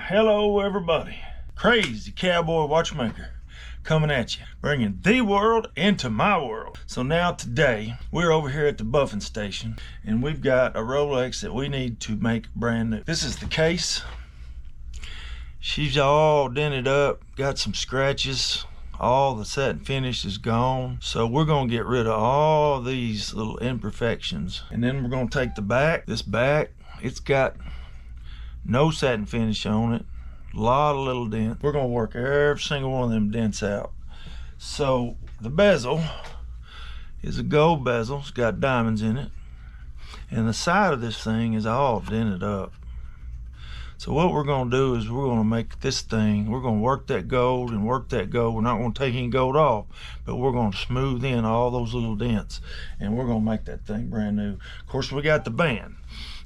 Hello everybody. Crazy Cowboy Watchmaker coming at you, bringing the world into my world. So now today we're over here at the buffing station and we've got a Rolex that we need to make brand new. This is the case. She's all dented up, got some scratches. All the satin finish is gone. So we're gonna get rid of all these little imperfections. And then we're gonna take the back, this back, it's got no satin finish on it, a lot of little dents. We're gonna work every single one of them dents out. So the bezel is a gold bezel, it's got diamonds in it. And the side of this thing is all dented up. So what we're gonna do is we're gonna make this thing, we're gonna work that gold and work that gold. We're not gonna take any gold off, but we're gonna smooth in all those little dents and we're gonna make that thing brand new. Of course, we got the band.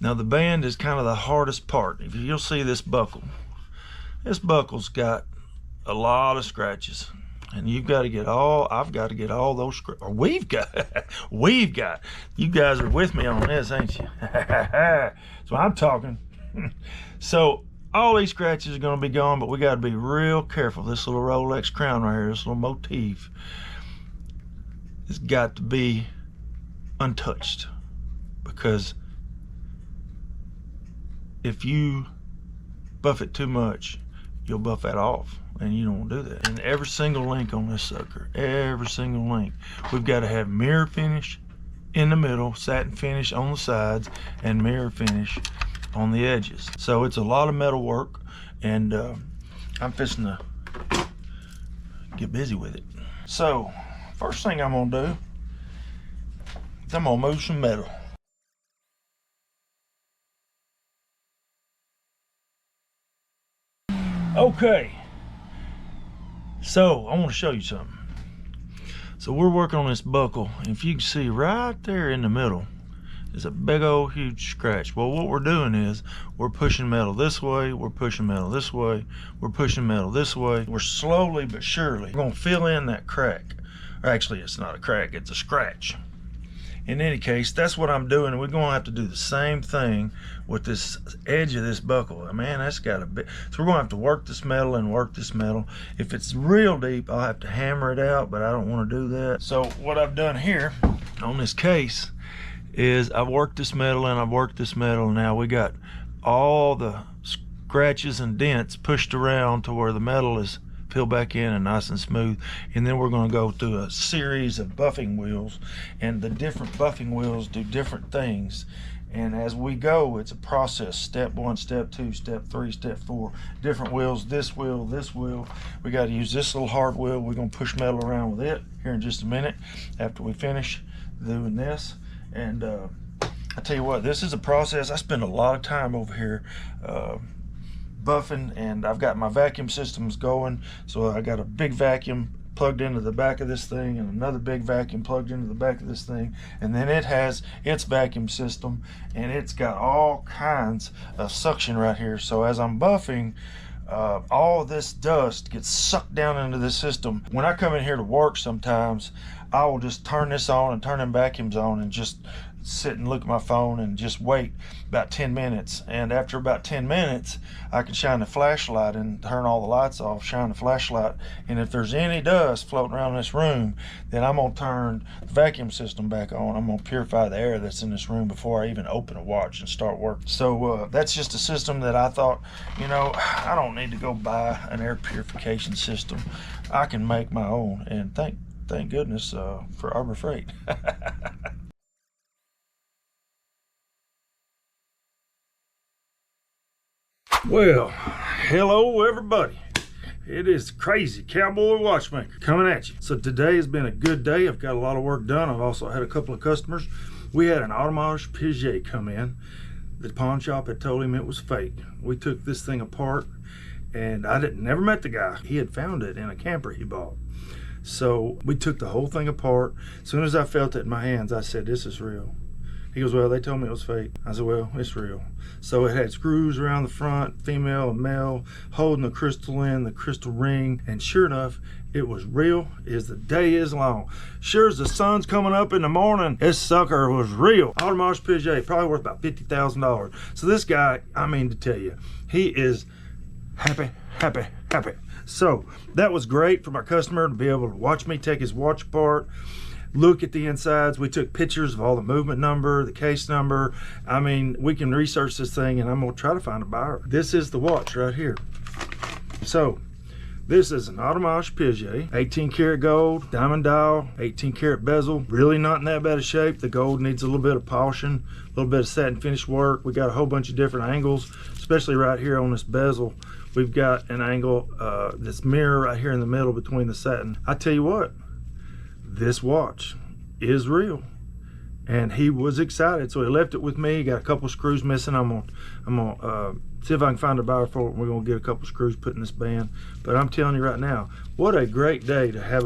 Now the band is kind of the hardest part. If you'll see this buckle, this buckle's got a lot of scratches. And you've got to get all, I've got to get all those, or we've got, you guys are with me on this, ain't you? So I'm talking. So all these scratches are going to be gone, but we got to be real careful. This little Rolex crown right here, this little motif, has got to be untouched, because if you buff it too much, you'll buff that off, and you don't want to do that. And every single link on this sucker, every single link, we've got to have mirror finish in the middle, satin finish on the sides, and mirror finish on the edges. So it's a lot of metal work, and I'm fixing to get busy with it. So first thing I'm gonna do is I'm gonna move some metal. Okay, so I want to show you something. So we're working on this buckle, and if you can see right there in the middle is a big old huge scratch. Well, what we're doing is we're pushing metal this way, we're pushing metal this way, we're pushing metal this way. We're slowly but surely gonna fill in that crack. Or actually, it's not a crack, it's a scratch. In any case, that's what I'm doing. We're gonna have to do the same thing with this edge of this buckle. Man, that's got a bit. So we're gonna have to work this metal and work this metal. If it's real deep, I'll have to hammer it out, but I don't want to do that. So what I've done here on this case is I've worked this metal and I've worked this metal. Now we got all the scratches and dents pushed around to where the metal is filled back in and nice and smooth. And then we're going to go through a series of buffing wheels, and the different buffing wheels do different things. And as we go, it's a process. Step 1, step 2, step 3, step 4. Different wheels, this wheel, this wheel. We got to use this little hard wheel. We're going to push metal around with it here in just a minute after we finish doing this. And I tell you what, this is a process. I spend a lot of time over here buffing, and I've got my vacuum systems going. So I got a big vacuum plugged into the back of this thing and another big vacuum plugged into the back of this thing, and then it has its vacuum system, and it's got all kinds of suction right here. So as I'm buffing, all this dust gets sucked down into this system. When I come in here to work, sometimes I will just turn this on and turn them vacuums on and just sit and look at my phone and just wait about 10 minutes. And after about 10 minutes, I can shine the flashlight and turn all the lights off, shine the flashlight. And if there's any dust floating around this room, then I'm gonna turn the vacuum system back on. I'm gonna purify the air that's in this room before I even open a watch and start working. So that's just a system that I thought, you know, I don't need to go buy an air purification system. I can make my own, and thank goodness for Arbor Freight. Well, hello everybody. It is Crazy Cowboy Watchmaker coming at you. So today has been a good day. I've got a lot of work done. I've also had a couple of customers. We had an Audemars Piguet come in. The pawn shop had told him it was fake. We took this thing apart, and I never met the guy. He had found it in a camper he bought. So we took the whole thing apart. As soon as I felt it in my hands, I said, this is real. He goes, well, they told me it was fake. I said, well, it's real. So it had screws around the front, female and male, holding the crystal in, the crystal ring. And sure enough, it was real as the day is long. Sure as the sun's coming up in the morning, this sucker was real. Audemars Piguet, probably worth about $50,000. So this guy, I mean to tell you, he is happy, happy, happy. So that was great for my customer to be able to watch me take his watch apart, look at the insides. We took pictures of all the movement number, the case number. I mean, we can research this thing and I'm gonna try to find a buyer. This is the watch right here. So this is an Audemars Piguet, 18 karat gold, diamond dial, 18 karat bezel. Really not in that bad of shape. The gold needs a little bit of polishing, a little bit of satin finish work. We got a whole bunch of different angles, especially right here on this bezel. We've got an angle, this mirror right here in the middle between the satin. I tell you what, this watch is real. And he was excited, so he left it with me. He got a couple screws missing. I'm gonna see if I can find a buyer for it. We're gonna get a couple screws put in this band. But I'm telling you right now, what a great day to have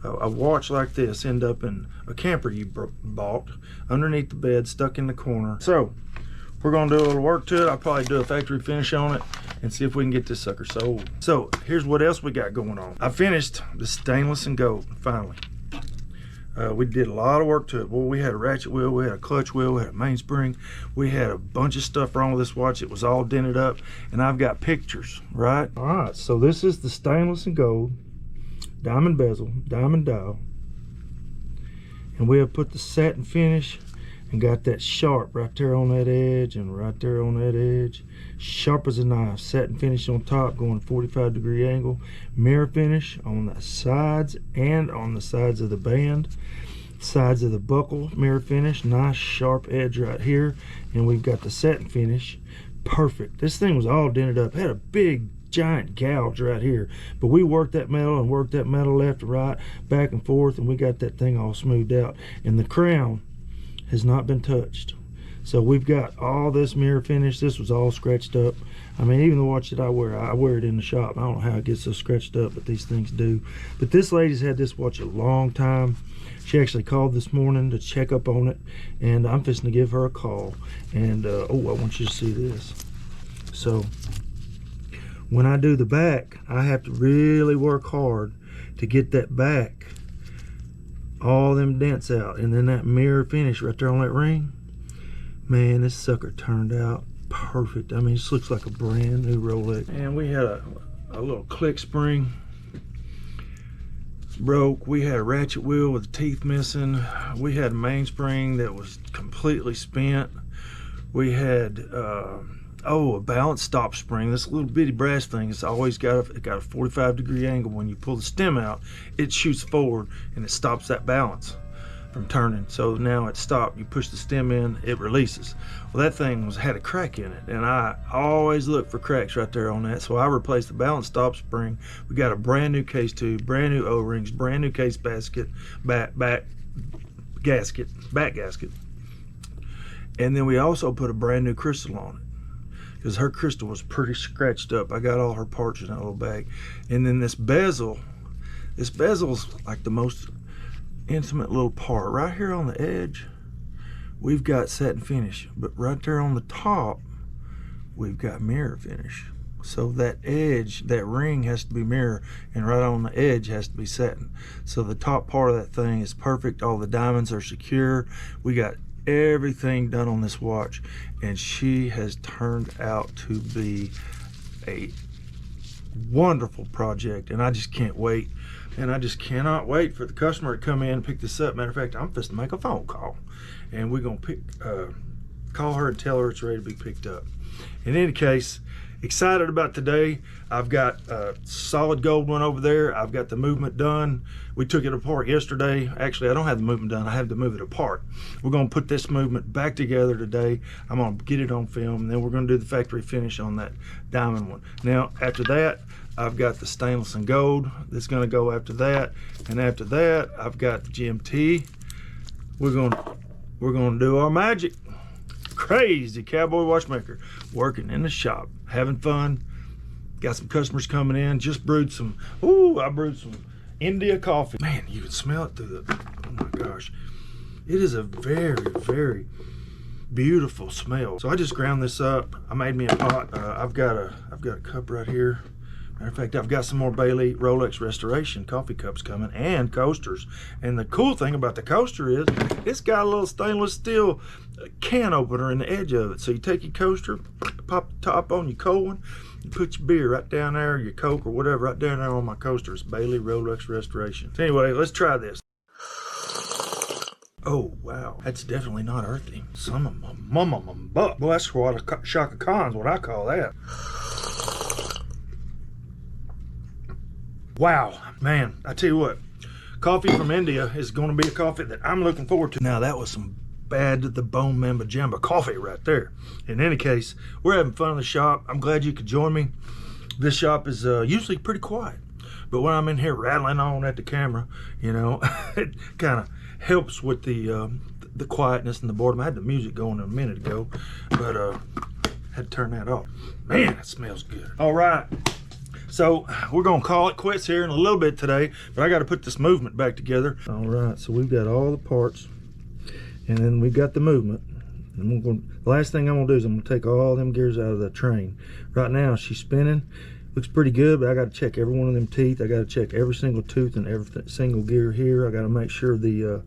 a watch like this end up in a camper you bought underneath the bed, stuck in the corner. So we're gonna do a little work to it. I'll probably do a factory finish on it and see if we can get this sucker sold. So here's what else we got going on. I finished the stainless and gold finally. We did a lot of work to it. Well, we had a ratchet wheel, we had a clutch wheel, we had a mainspring. We had a bunch of stuff wrong with this watch. It was all dented up, and I've got pictures, right? All right, so this is the stainless and gold, diamond bezel, diamond dial. And we have put the satin finish and got that sharp right there on that edge and right there on that edge. Sharp as a knife. Satin finish on top, going 45-degree angle. Mirror finish on the sides and on the sides of the band. Sides of the buckle, mirror finish. Nice sharp edge right here. And we've got the satin finish. Perfect. This thing was all dented up. Had a big giant gouge right here, but we worked that metal and worked that metal left and right, back and forth, and we got that thing all smoothed out. And the crown has not been touched. So we've got all this mirror finish. This was all scratched up. I mean, even the watch that I wear it in the shop. I don't know how it gets so scratched up, but these things do. But this lady's had this watch a long time. She actually called this morning to check up on it, and I'm fixing to give her a call. And oh, I want you to see this. So when I do the back, I have to really work hard to get that back, all them dents out, and then that mirror finish right there on that ring. Man, this sucker turned out perfect. I mean, this looks like a brand new Rolex. And we had a little click spring broke. We had a ratchet wheel with the teeth missing. We had a mainspring that was completely spent. We had a balance stop spring. This little bitty brass thing, it's always got a 45-degree angle. When you pull the stem out, it shoots forward and it stops that balance from turning. So now it's stopped. You push the stem in, it releases. Well, that thing had a crack in it, and I always look for cracks right there on that. So I replaced the balance stop spring. We got a brand new case tube, brand new O-rings, brand new case basket, back gasket, and then we also put a brand new crystal on it, because her crystal was pretty scratched up. I got all her parts in that little bag. And then this bezel's like the most intimate little part. Right here on the edge, we've got satin finish, but right there on the top, we've got mirror finish. So that edge, that ring has to be mirror, and right on the edge has to be satin. So the top part of that thing is perfect. All the diamonds are secure. We got everything done on this watch, and she has turned out to be a wonderful project, and I just can't wait. And I just cannot wait for the customer to come in and pick this up. Matter of fact, I'm just to make a phone call, and we're gonna call her and tell her it's ready to be picked up. In any case, excited about today. I've got a solid gold one over there. I've got the movement done. We took it apart yesterday. Actually, I don't have the movement done. I have to move it apart. We're gonna put this movement back together today. I'm gonna get it on film, and then we're gonna do the factory finish on that diamond one. Now, after that, I've got the stainless and gold that's gonna go after that. And after that, I've got the GMT. We're gonna do our magic. Crazy Cowboy Watchmaker, working in the shop, having fun. Got some customers coming in. Just brewed some, I brewed some India coffee. Man, you can smell it through the, oh my gosh. It is a very, very beautiful smell. So I just ground this up. I made me a pot. I've got a cup right here. Matter of fact, I've got some more Bailey Rolex Restoration coffee cups coming and coasters. And the cool thing about the coaster is it's got a little stainless steel can opener in the edge of it. So you take your coaster, pop the top on your cold one, you put your beer right down there, your Coke or whatever, right down there on my coaster. It's Bailey Rolex Restoration. So anyway, let's try this. Oh, wow. That's definitely not earthy. Some of my mama buck. Well, that's what a Shaka Khan's what I call that. Wow, man, I tell you what, coffee from India is going to be a coffee that I'm looking forward to. Now, that was some bad to the bone mambo jamba coffee right there. In any case, we're having fun in the shop. I'm glad you could join me. This shop is usually pretty quiet, but when I'm in here rattling on at the camera, you know, it kind of helps with the quietness and the boredom. I had the music going a minute ago, but had to turn that off. Man, it smells good. All right. So we're gonna call it quits here in a little bit today, but I got to put this movement back together. All right, so we've got all the parts, and then we've got the movement. And the last thing I'm gonna do is I'm gonna take all them gears out of the train. Right now she's spinning, looks pretty good, but I got to check every one of them teeth. I got to check every single tooth and every single gear here. I got to make sure the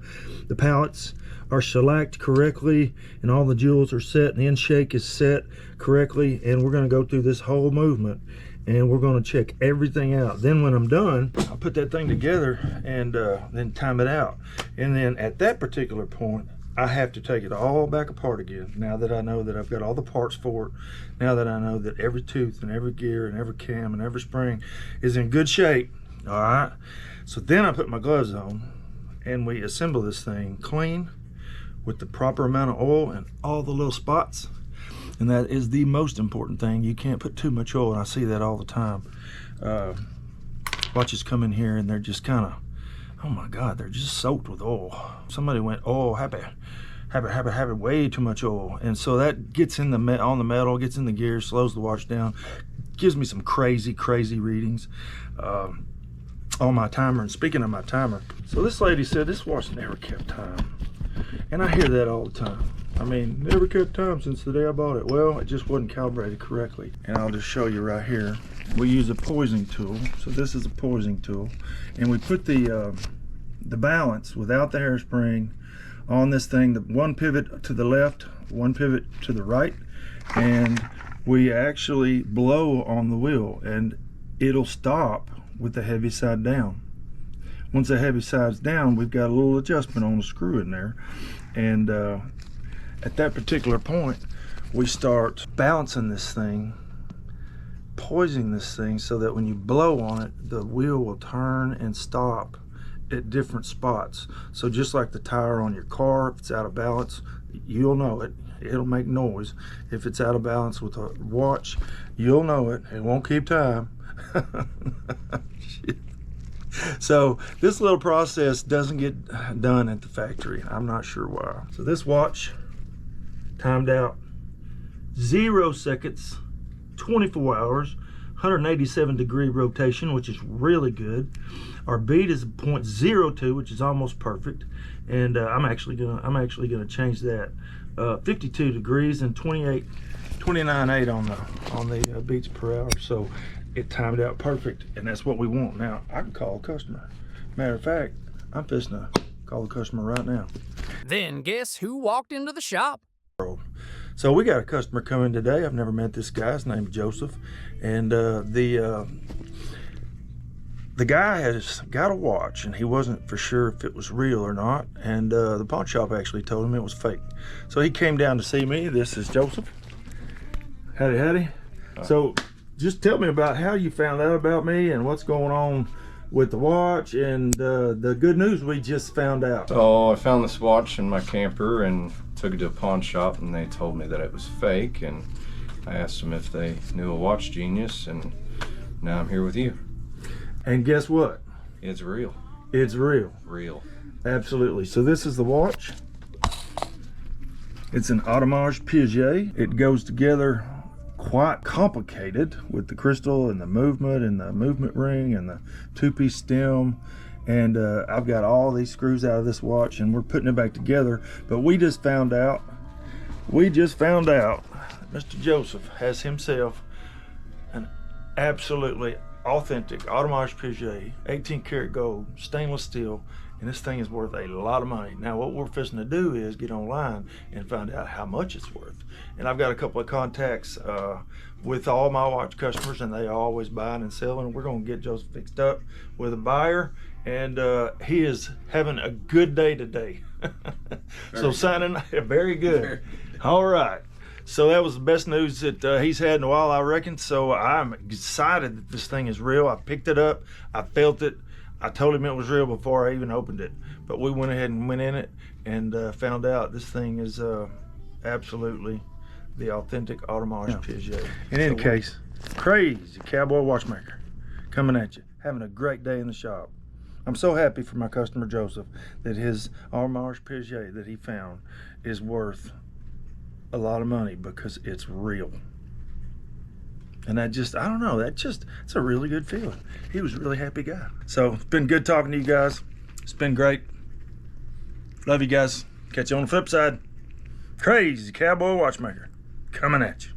pallets are shellacked correctly and all the jewels are set and the end shake is set correctly. And we're gonna go through this whole movement and we're going to check everything out. Then when I'm done, I'll put that thing together and then time it out. And then at that particular point, I have to take it all back apart again. Now that I know that I've got all the parts for it, now that I know that every tooth and every gear and every cam and every spring is in good shape, all right? So then I put my gloves on and we assemble this thing clean with the proper amount of oil and all the little spots. And that is the most important thing. You can't put too much oil, and I see that all the time. Watches come in here and they're just kind of, oh my God, they're just soaked with oil. Somebody went, oh, happy, way too much oil. And so that gets in on the metal, gets in the gear, slows the watch down, gives me some crazy readings on my timer. And speaking of my timer, so this lady said this watch never kept time. And I hear that all the time. I mean, never kept time since the day I bought it. Well, it just wasn't calibrated correctly. And I'll just show you right here. We use a poising tool. So this is a poising tool. And we put the balance without the hairspring on this thing. The one pivot to the left, one pivot to the right. And we actually blow on the wheel and it'll stop with the heavy side down. Once the heavy side's down, we've got a little adjustment on the screw in there. And at that particular point, we start balancing this thing, poising this thing so that when you blow on it, the wheel will turn and stop at different spots. So just like the tire on your car, if it's out of balance, you'll know it. It'll make noise. If it's out of balance with a watch, you'll know it. It won't keep time. Shit. So this little process doesn't get done at the factory. I'm not sure why. So this watch timed out 0 seconds, 24 hours, 187 degree rotation, which is really good. Our beat is 0.02, which is almost perfect. And I'm actually gonna change that. 52 degrees and 29.8 on the beats per hour. So it timed out perfect, and that's what we want. Now I can call a customer. Matter of fact, I'm fixing to call the customer right now. Then guess who walked into the shop? So we got a customer coming today. I've never met this guy. His name's Joseph, and the guy has got a watch, and he wasn't for sure if it was real or not. And the pawn shop actually told him it was fake. So he came down to see me. This is Joseph. Howdy. So just tell me about how you found out about me and what's going on with the watch and the good news we just found out. So I found this watch in my camper and took it to a pawn shop, and they told me that it was fake, and I asked them if they knew a watch genius, and now I'm here with you. And guess what? It's real. It's real. Real. Absolutely. So this is the watch. It's an Audemars Piguet. It goes together quite complicated with the crystal and the movement ring and the two-piece stem. And I've got all these screws out of this watch and we're putting it back together. But we just found out Mr. Joseph has himself an absolutely authentic Audemars Piguet, 18 karat gold, stainless steel, and this thing is worth a lot of money. Now what we're fixing to do is get online and find out how much it's worth. And I've got a couple of contacts with all my watch customers, and they are always buying and selling. We're gonna get Joseph fixed up with a buyer, and he is having a good day today. So signing, very good. All right. So that was the best news that he's had in a while, I reckon. So I'm excited that this thing is real. I picked it up, I felt it. I told him it was real before I even opened it. But we went ahead and went in it and found out this thing is absolutely the authentic Audemars Piguet. In any case, Crazy Cowboy Watchmaker coming at you, having a great day in the shop. I'm so happy for my customer Joseph that his Audemars Piguet that he found is worth a lot of money because it's real. And I don't know, it's a really good feeling. He was a really happy guy. So it's been good talking to you guys. It's been great. Love you guys. Catch you on the flip side. Crazy Cowboy Watchmaker coming at you.